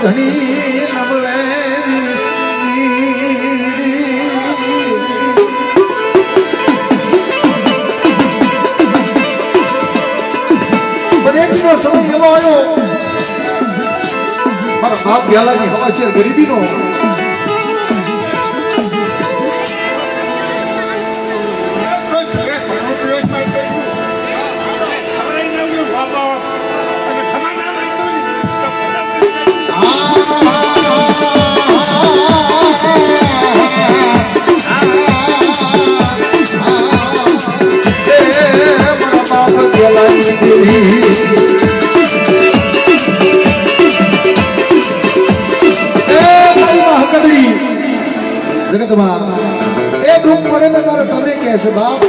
ઘણી નમળે પણ એકનો સમય એવો આવ્યો મારા બાપ ગયાલાની હવા છે ગરીબીનો જગતમાં એ દુઃખ પડે ને તારે તને કહે છે બાપ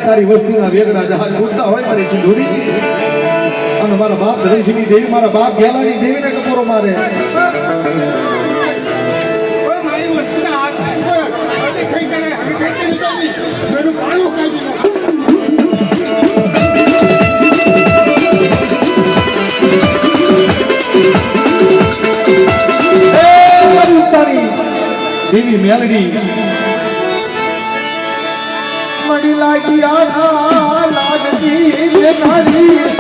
તારી વસ્તીના વેગડા જહાજ ઉડતા હોય મારી સિંધુરી અને મારા બાપ ધરમસિંહની દેવી મારા બાપ ગયાલાની દેવીને ટકોરો મારે દેવી મેલડી મડી લાગી ના લાગતી નારી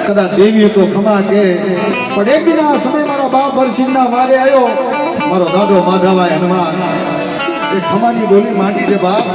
કદાચ દેવી તો ખમા કે પણ એક દિન આ સમય મારા બાપ હરસિંહના મારે આવ્યો મારો દાદો માધવાય હનુમાન એ ખમાની ડોલી માંડી છે બાપ